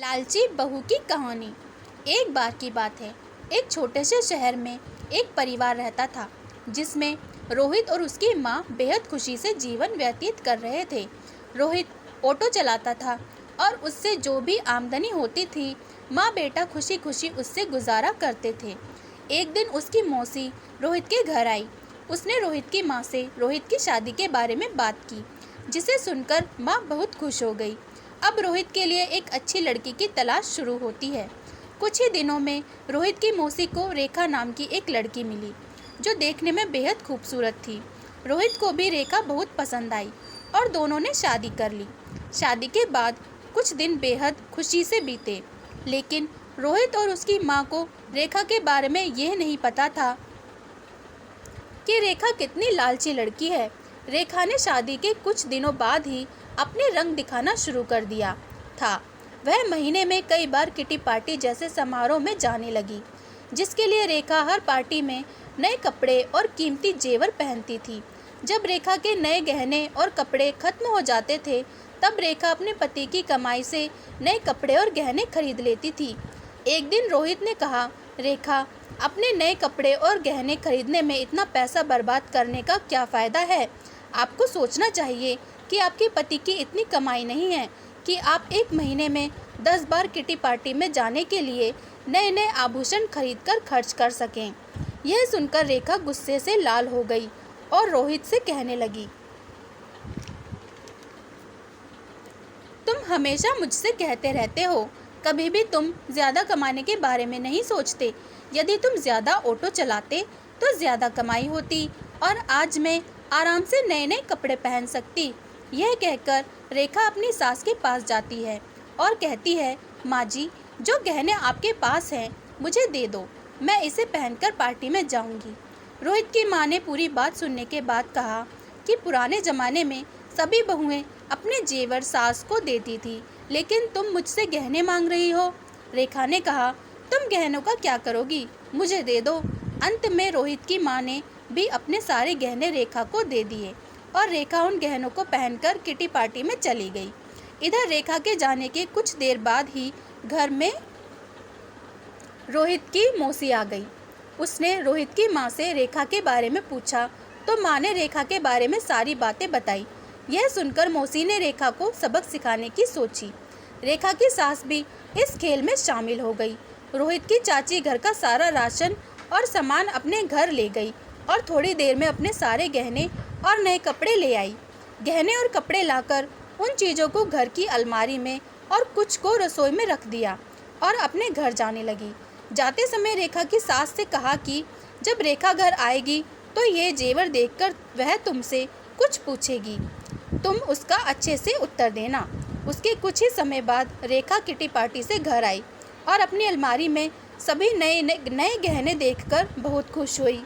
लालची बहू की कहानी। एक बार की बात है, एक छोटे से शहर में एक परिवार रहता था जिसमें रोहित और उसकी माँ बेहद खुशी से जीवन व्यतीत कर रहे थे। रोहित ऑटो चलाता था और उससे जो भी आमदनी होती थी माँ बेटा खुशी खुशी उससे गुजारा करते थे। एक दिन उसकी मौसी रोहित के घर आई। उसने रोहित की माँ से रोहित की शादी के बारे में बात की, जिसे सुनकर माँ बहुत खुश हो गई। अब रोहित के लिए एक अच्छी लड़की की तलाश शुरू होती है। कुछ ही दिनों में रोहित की मौसी को रेखा नाम की एक लड़की मिली, जो देखने में बेहद खूबसूरत थी। रोहित को भी रेखा बहुत पसंद आई और दोनों ने शादी कर ली। शादी के बाद कुछ दिन बेहद खुशी से बीते, लेकिन रोहित और उसकी माँ को रेखा के बारे में यह नहीं पता था कि रेखा कितनी लालची लड़की है। रेखा ने शादी के कुछ दिनों बाद ही अपने रंग दिखाना शुरू कर दिया था। वह महीने में कई बार किटी पार्टी जैसे समारोह में जाने लगी, जिसके लिए रेखा हर पार्टी में नए कपड़े और कीमती जेवर पहनती थी। जब रेखा के नए गहने और कपड़े खत्म हो जाते थे, तब रेखा अपने पति की कमाई से नए कपड़े और गहने खरीद लेती थी। एक दिन रोहित ने कहा, रेखा, अपने नए कपड़े और गहने खरीदने में इतना पैसा बर्बाद करने का क्या फ़ायदा है। आपको सोचना चाहिए कि आपके पति की इतनी कमाई नहीं है कि आप एक महीने में 10 बार किटी पार्टी में जाने के लिए नए नए आभूषण खरीदकर खर्च कर सकें। यह सुनकर रेखा गुस्से से लाल हो गई और रोहित से कहने लगी, तुम हमेशा मुझसे कहते रहते हो, कभी भी तुम ज़्यादा कमाने के बारे में नहीं सोचते। यदि तुम ज़्यादा ऑटो चलाते तो ज़्यादा कमाई होती और आज मैं आराम से नए नए कपड़े पहन सकती। यह कहकर रेखा अपनी सास के पास जाती है और कहती है, माँ जी, जो गहने आपके पास हैं मुझे दे दो, मैं इसे पहनकर पार्टी में जाऊंगी। रोहित की माँ ने पूरी बात सुनने के बाद कहा कि पुराने ज़माने में सभी बहुएं अपने जेवर सास को देती थी, लेकिन तुम मुझसे गहने मांग रही हो। रेखा ने कहा, तुम गहनों का क्या करोगी, मुझे दे दो। अंत में रोहित की माँ ने भी अपने सारे गहने रेखा को दे दिए और रेखा उन गहनों को पहनकर किटी पार्टी में चली गई। इधर रेखा के जाने के कुछ देर बाद ही घर में रोहित की मौसी आ गई। उसने रोहित की माँ से रेखा के बारे में पूछा तो माँ ने रेखा के बारे में सारी बातें बताई। यह सुनकर मौसी ने रेखा को सबक सिखाने की सोची। रेखा की सास भी इस खेल में शामिल हो गई। रोहित की चाची घर का सारा राशन और सामान अपने घर ले गई और थोड़ी देर में अपने सारे गहने और नए कपड़े ले आई। गहने और कपड़े लाकर उन चीज़ों को घर की अलमारी में और कुछ को रसोई में रख दिया और अपने घर जाने लगी। जाते समय रेखा की सास से कहा कि जब रेखा घर आएगी तो ये जेवर देखकर वह तुमसे कुछ पूछेगी, तुम उसका अच्छे से उत्तर देना। उसके कुछ ही समय बाद रेखा किटी पार्टी से घर आई और अपनी अलमारी में सभी नए नए गहने देखकर बहुत खुश हुई।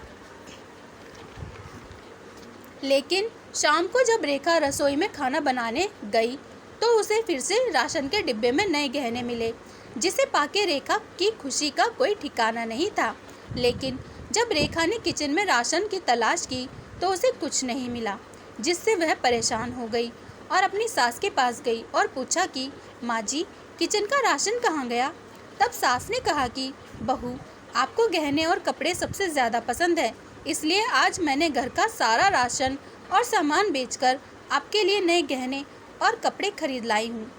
लेकिन शाम को जब रेखा रसोई में खाना बनाने गई तो उसे फिर से राशन के डिब्बे में नए गहने मिले, जिसे पाके रेखा की खुशी का कोई ठिकाना नहीं था। लेकिन जब रेखा ने किचन में राशन की तलाश की तो उसे कुछ नहीं मिला, जिससे वह परेशान हो गई और अपनी सास के पास गई और पूछा कि माँ जी, किचन का राशन कहाँ गया। तब सास ने कहा कि बहू, आपको गहने और कपड़े सबसे ज़्यादा पसंद है, इसलिए आज मैंने घर का सारा राशन और सामान बेचकर आपके लिए नए गहने और कपड़े खरीद लाई हूँ।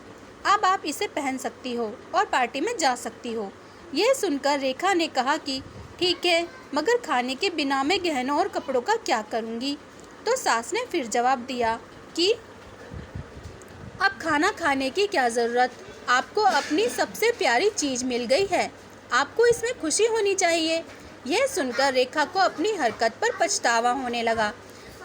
अब आप इसे पहन सकती हो और पार्टी में जा सकती हो। यह सुनकर रेखा ने कहा कि ठीक है, मगर खाने के बिना मैं गहनों और कपड़ों का क्या करूँगी। तो सास ने फिर जवाब दिया कि अब खाना खाने की क्या ज़रूरत, आपको अपनी सबसे प्यारी चीज़ मिल गई है, आपको इसमें खुशी होनी चाहिए। यह सुनकर रेखा को अपनी हरकत पर पछतावा होने लगा।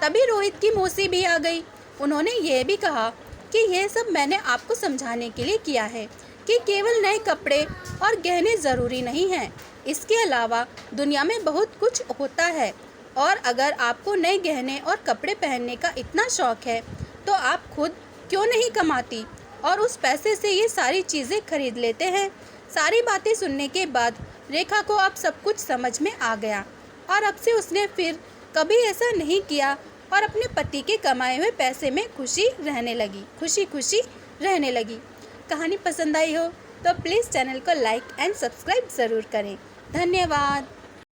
तभी रोहित की मौसी भी आ गई। उन्होंने यह भी कहा कि यह सब मैंने आपको समझाने के लिए किया है कि केवल नए कपड़े और गहने ज़रूरी नहीं हैं, इसके अलावा दुनिया में बहुत कुछ होता है और अगर आपको नए गहने और कपड़े पहनने का इतना शौक़ है तो आप खुद क्यों नहीं कमाती और उस पैसे से ये सारी चीज़ें खरीद लेते हैं। सारी बातें सुनने के बाद रेखा को अब सब कुछ समझ में आ गया और अब से उसने फिर कभी ऐसा नहीं किया और अपने पति के कमाए हुए पैसे में खुशी खुशी रहने लगी। कहानी पसंद आई हो तो प्लीज़ चैनल को लाइक एंड सब्सक्राइब ज़रूर करें। धन्यवाद।